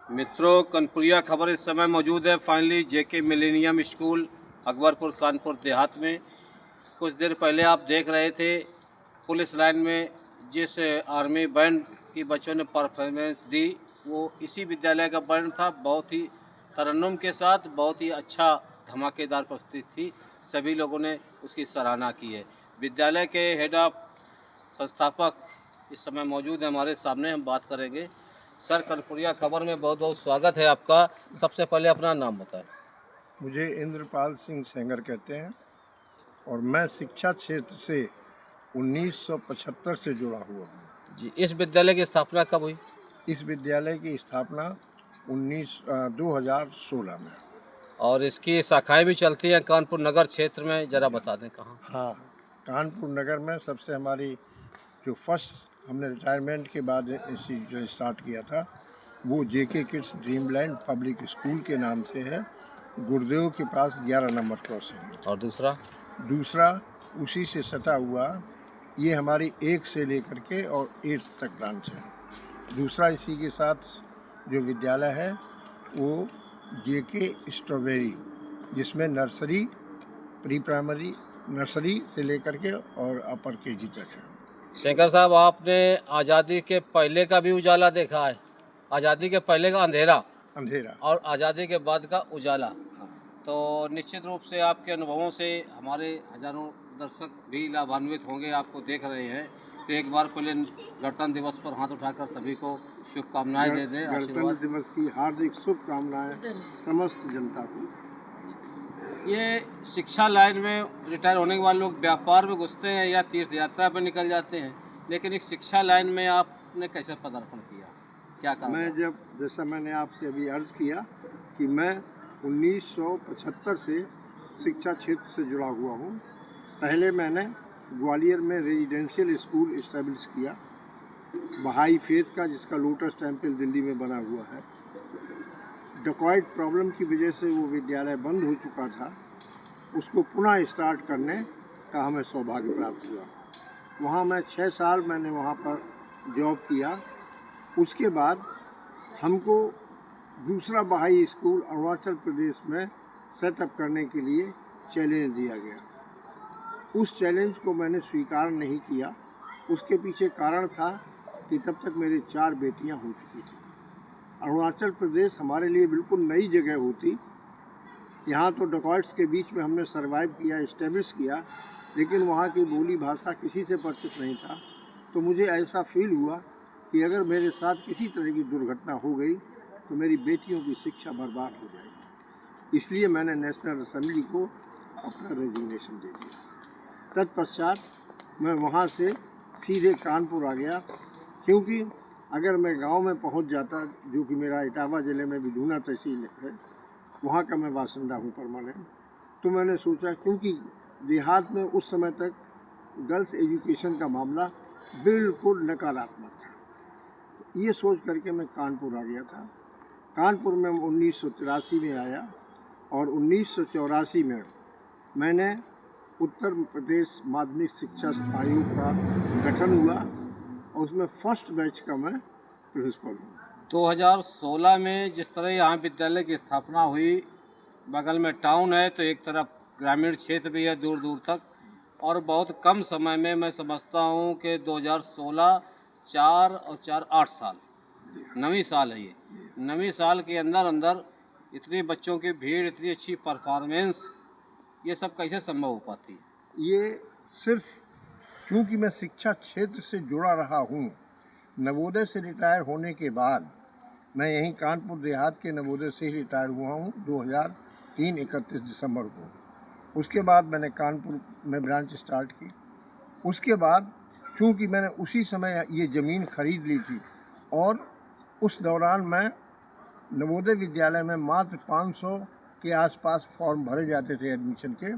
मित्रों, कनपुरिया खबर इस समय मौजूद है फाइनली जेके मिलेनियम स्कूल अकबरपुर कानपुर देहात में। कुछ देर पहले आप देख रहे थे पुलिस लाइन में जिस आर्मी बैंड की बच्चों ने परफॉर्मेंस दी, वो इसी विद्यालय का बैंड था। बहुत ही तरन्नुम के साथ बहुत ही अच्छा धमाकेदार प्रस्तुति थी। सभी लोगों ने उसकी सराहना की है। विद्यालय के हेड ऑफ संस्थापक इस समय मौजूद है हमारे सामने, हम बात करेंगे। सर, कनपुरिया खबर में बहुत बहुत स्वागत है आपका। सबसे पहले अपना नाम बताएं। मुझे इंद्रपाल सिंह सेंगर कहते हैं और मैं शिक्षा क्षेत्र से 1975 से जुड़ा हुआ हूँ। जी, इस विद्यालय की स्थापना कब हुई? इस विद्यालय की स्थापना 2016 में। और इसकी शाखाएं भी चलती हैं कानपुर नगर क्षेत्र में, जरा बता दें कहाँ? हाँ, कानपुर नगर में सबसे हमारी जो फर्स्ट हमने रिटायरमेंट के बाद इंस्टीट्यूशन स्टार्ट किया था वो जेके किड्स ड्रीमलैंड पब्लिक स्कूल के नाम से है, गुरुदेव के पास 11 नंबर क्रॉसिंग। और दूसरा उसी से सटा हुआ, ये हमारी 1 से लेकर के और 8 तक ब्रांच है। दूसरा इसी के साथ जो विद्यालय है वो जेके स्ट्रॉबेरी, जिसमें नर्सरी, प्री प्राइमरी, नर्सरी से लेकर के और अपर केजी तक है। शेखर साहब, आपने आज़ादी के पहले का भी उजाला देखा है, आज़ादी के पहले का अंधेरा और आज़ादी के बाद का उजाला। तो निश्चित रूप से आपके अनुभवों से हमारे हजारों दर्शक भी लाभान्वित होंगे, आपको देख रहे हैं। तो एक बार पहले गणतंत्र दिवस पर हाथ उठाकर सभी को शुभकामनाएं दे दें। गणतंत्र दिवस की हार्दिक शुभकामनाएं समस्त जनता को। ये शिक्षा लाइन में रिटायर होने के बाद लोग व्यापार में घुसते हैं या तीर्थ यात्रा पर निकल जाते हैं, लेकिन एक शिक्षा लाइन में आपने कैसे पदार्पण किया, क्या कहा? मैं जैसा मैंने आपसे अभी अर्ज किया कि मैं 1975 से शिक्षा क्षेत्र से जुड़ा हुआ हूँ। पहले मैंने ग्वालियर में रेजिडेंशियल स्कूल इस्टेब्लिश किया, बहाई फेथ का, जिसका लोटस टेम्पल दिल्ली में बना हुआ है। डकॉइट प्रॉब्लम की वजह से वो विद्यालय बंद हो चुका था, उसको पुनः स्टार्ट करने का हमें सौभाग्य प्राप्त हुआ। वहाँ मैं 6 साल मैंने वहाँ पर जॉब किया। उसके बाद हमको दूसरा बहाई स्कूल अरुणाचल प्रदेश में सेटअप करने के लिए चैलेंज दिया गया। उस चैलेंज को मैंने स्वीकार नहीं किया। उसके पीछे कारण था कि तब तक मेरी 4 बेटियां हो चुकी थी। अरुणाचल प्रदेश हमारे लिए बिल्कुल नई जगह होती। यहाँ तो डकॉइट्स के बीच में हमने सरवाइव किया, इस्टेब्लिश किया, लेकिन वहाँ की बोली भाषा किसी से परिचित नहीं था। तो मुझे ऐसा फील हुआ कि अगर मेरे साथ किसी तरह की दुर्घटना हो गई तो मेरी बेटियों की शिक्षा बर्बाद हो जाएगी। इसलिए मैंने नेशनल असेंबली को अपना रेजिग्नेशन दे दिया। तत्पश्चात मैं वहाँ से सीधे कानपुर आ गया, क्योंकि अगर मैं गांव में पहुँच जाता, जो कि मेरा इटावा ज़िले में बिधूना तहसील है, वहाँ का मैं बासिंदा हूँ परमानेंट, तो मैंने सोचा, क्योंकि देहात में उस समय तक गर्ल्स एजुकेशन का मामला बिल्कुल नकारात्मक था, ये सोच करके मैं कानपुर आ गया था। कानपुर में 1983 में आया और 1984 में मैंने उत्तर प्रदेश माध्यमिक शिक्षा आयोग का गठन हुआ और उसमें फर्स्ट बैच का मैं प्रिंसिपल हूँ। 2016 में जिस तरह यहाँ विद्यालय की स्थापना हुई, बगल में टाउन है तो एक तरफ ग्रामीण क्षेत्र भी है दूर दूर तक, और बहुत कम समय में मैं समझता हूँ कि 2016 4 और 4 8 साल, 9वीं साल है ये। 9वीं साल के अंदर अंदर इतने बच्चों की भीड़, इतनी अच्छी परफॉर्मेंस, ये सब कैसे संभव हो पाती है? ये सिर्फ क्योंकि मैं शिक्षा क्षेत्र से जुड़ा रहा हूँ। नवोदय से रिटायर होने के बाद मैं यहीं कानपुर देहात के नवोदय से ही रिटायर हुआ हूँ 2003 31 दिसंबर को। उसके बाद मैंने कानपुर में ब्रांच स्टार्ट की। उसके बाद चूँकि मैंने उसी समय ये ज़मीन खरीद ली थी और उस दौरान मैं नवोदय विद्यालय में मात्र 500 के आसपास फॉर्म भरे जाते थे एडमिशन के।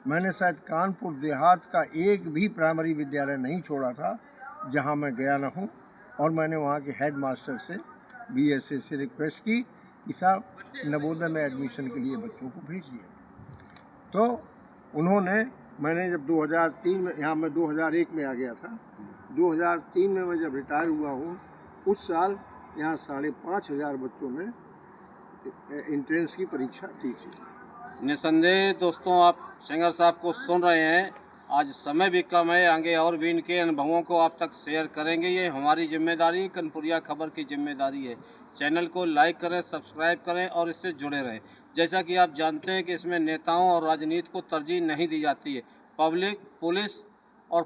मैंने शायद कानपुर देहात का एक भी प्राइमरी विद्यालय नहीं छोड़ा था जहां मैं गया न हूं, और मैंने वहां के हेड मास्टर से BSA से रिक्वेस्ट की कि साहब नवोदय में एडमिशन के लिए बच्चों को भेजिए। तो उन्होंने, मैंने जब 2003 में, यहाँ मैं 2001 में आ गया था, 2003 में मैं जब रिटायर हुआ हूँ उस साल यहाँ 5,500 बच्चों ने एंट्रेंस की परीक्षा दी थी। निसंदेह दोस्तों, आप सिंगर साहब को सुन रहे हैं। आज समय भी कम है, आगे और भी इनके अनुभवों को आप तक शेयर करेंगे। ये हमारी जिम्मेदारी, कनपुरिया खबर की जिम्मेदारी है। चैनल को लाइक करें, सब्सक्राइब करें और इससे जुड़े रहें। जैसा कि आप जानते हैं कि इसमें नेताओं और राजनीति को तरजीह नहीं दी जाती है। पब्लिक, पुलिस और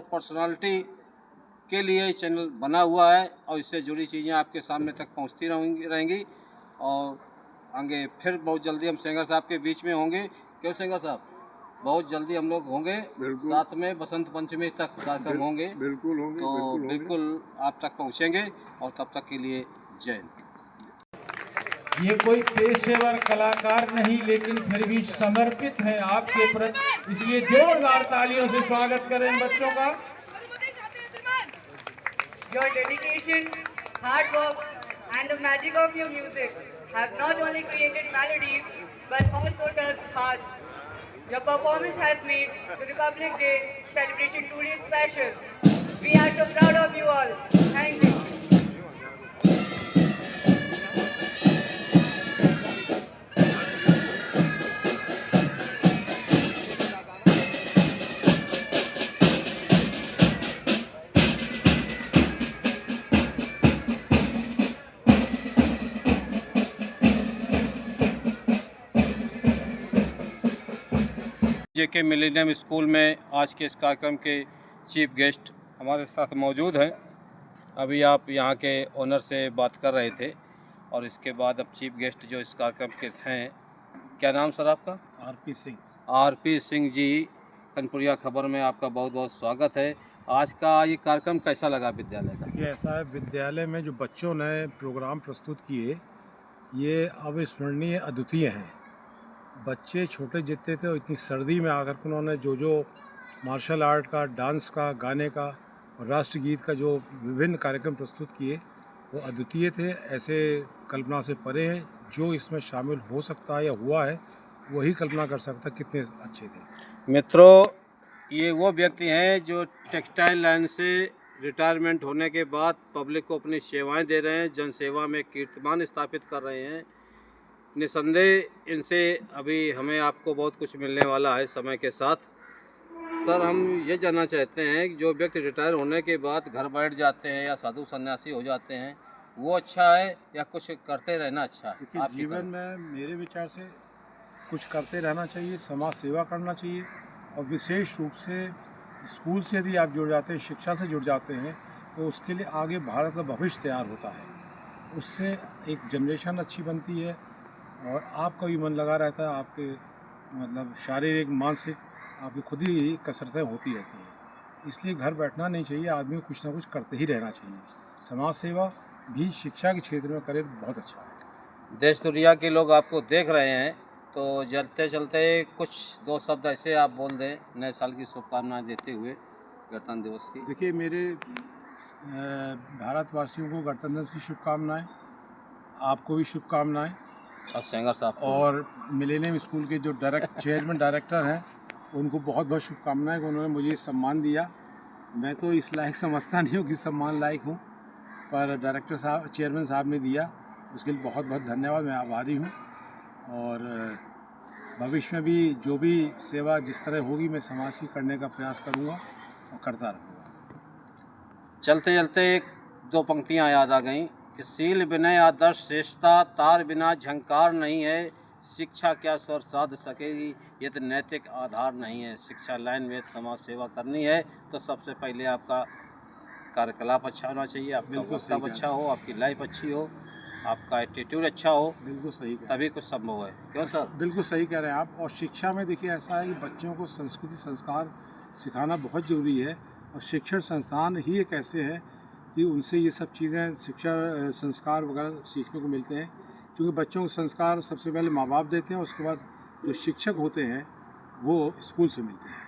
पर्सनालिटी के लिए ये चैनल बना हुआ है और इससे जुड़ी चीज़ें आपके सामने तक पहुंचती रहेंगी। और आगे फिर बहुत जल्दी हम सिंगर साहब के बीच में होंगे। क्यों सिंगर साहब, बहुत जल्दी हम लोग होंगे, साथ में बसंत पंचमी तक कार्यक्रम होंगे। बिल्कुल होंगे, तो बिल्कुल आप तक पहुंचेंगे। और तब तक के लिए जय हिंद। ये कोई पेशेवर कलाकार नहीं, लेकिन फिर भी समर्पित है आपके प्रति, इसलिए जोरदार तालियों से स्वागत करें इन बच्चों का। Your dedication, hard work, and the magic of your music have not only created melodies but also touched hearts. Your performance has made the Republic Day celebration truly special. We are so proud of you all. Thank you. JK millennium school में आज के इस कार्यक्रम के chief guest हमारे साथ मौजूद हैं। अभी आप यहाँ के ओनर से बात कर रहे थे और इसके बाद अब चीफ गेस्ट जो इस कार्यक्रम के हैं, क्या नाम सर आपका? आरपी सिंह। आरपी सिंह जी, कनपुरिया खबर में आपका बहुत बहुत स्वागत है। आज का ये कार्यक्रम कैसा लगा विद्यालय का? ये ऐसा है, विद्यालय में जो बच्चों ने प्रोग्राम प्रस्तुत किए ये अविस्मरणीय, अद्वितीय हैं। बच्चे छोटे जितने थे और इतनी सर्दी में आकर के उन्होंने जो मार्शल आर्ट का, डांस का, गाने का और राष्ट्रगीत का जो विभिन्न कार्यक्रम प्रस्तुत किए वो अद्वितीय थे। ऐसे कल्पना से परे हैं। जो इसमें शामिल हो सकता है या हुआ है वही कल्पना कर सकता है कितने अच्छे थे। मित्रों, ये वो व्यक्ति हैं जो टेक्सटाइल लाइन से रिटायरमेंट होने के बाद पब्लिक को अपनी सेवाएं दे रहे हैं, जनसेवा में कीर्तिमान स्थापित कर रहे हैं। निसंदेह इनसे अभी हमें आपको बहुत कुछ मिलने वाला है समय के साथ। सर, हम ये जानना चाहते हैं कि जो व्यक्ति रिटायर होने के बाद घर बैठ जाते हैं या साधु सन्यासी हो जाते हैं, वो अच्छा है या कुछ करते रहना अच्छा है? देखिए, जीवन में मेरे विचार से कुछ करते रहना चाहिए, समाज सेवा करना चाहिए। और विशेष रूप से स्कूल से यदि आप जुड़ जाते हैं, शिक्षा से जुड़ जाते हैं, तो उसके लिए आगे भारत का भविष्य तैयार होता है। उससे एक जनरेशन अच्छी बनती है और आपका भी मन लगा रहता है। आपके मतलब शारीरिक, मानसिक आपकी खुद ही कसरतें होती रहती हैं। इसलिए घर बैठना नहीं चाहिए, आदमी को कुछ ना कुछ करते ही रहना चाहिए। समाज सेवा भी शिक्षा के क्षेत्र में करे तो बहुत अच्छा है। देश दुनिया के लोग आपको देख रहे हैं, तो चलते चलते कुछ दो शब्द ऐसे आप बोल दें नए साल की शुभकामनाएं देते हुए गणतंत्र दिवस की। देखिए, मेरे भारतवासियों को गणतंत्र दिवस की शुभकामनाएं, आपको भी शुभकामनाएं। और सिंगर साहब और मिलेनियम स्कूल के जो चेयरमैन डायरेक्टर हैं उनको बहुत बहुत शुभकामनाएं कि उन्होंने मुझे सम्मान दिया। मैं तो इस लायक समझता नहीं हूँ कि सम्मान लायक हूँ, पर डायरेक्टर साहब, चेयरमैन साहब ने दिया, उसके लिए बहुत बहुत धन्यवाद। मैं आभारी हूँ और भविष्य में भी जो भी सेवा जिस तरह होगी मैं समाज की करने का प्रयास करूँगा और करता रहूँगा। चलते चलते एक दो पंक्तियाँ याद आ गईं कि शील विनय आदर्श श्रेष्ठता, तार बिना झंकार नहीं है, शिक्षा क्या स्वर साध सकेगी यदि नैतिक आधार नहीं है। शिक्षा लाइन में समाज सेवा करनी है तो सबसे पहले आपका कार्यकलाप अच्छा होना चाहिए, आपका वक्तव्य अच्छा हो, आपकी लाइफ अच्छी हो, आपका एटीट्यूड अच्छा हो। बिल्कुल सही कह तभी कुछ संभव है। क्यों सर? बिल्कुल सही कह रहे हैं आप। और शिक्षा में देखिए ऐसा है कि बच्चों को संस्कृति, संस्कार सिखाना बहुत ज़रूरी है। और शिक्षण संस्थान ही एक ऐसे हैं कि उनसे ये सब चीज़ें, शिक्षा, संस्कार वगैरह सीखने को मिलते हैं। क्योंकि बच्चों को संस्कार सबसे पहले माँ बाप देते हैं, उसके बाद जो शिक्षक होते हैं वो स्कूल से मिलते हैं।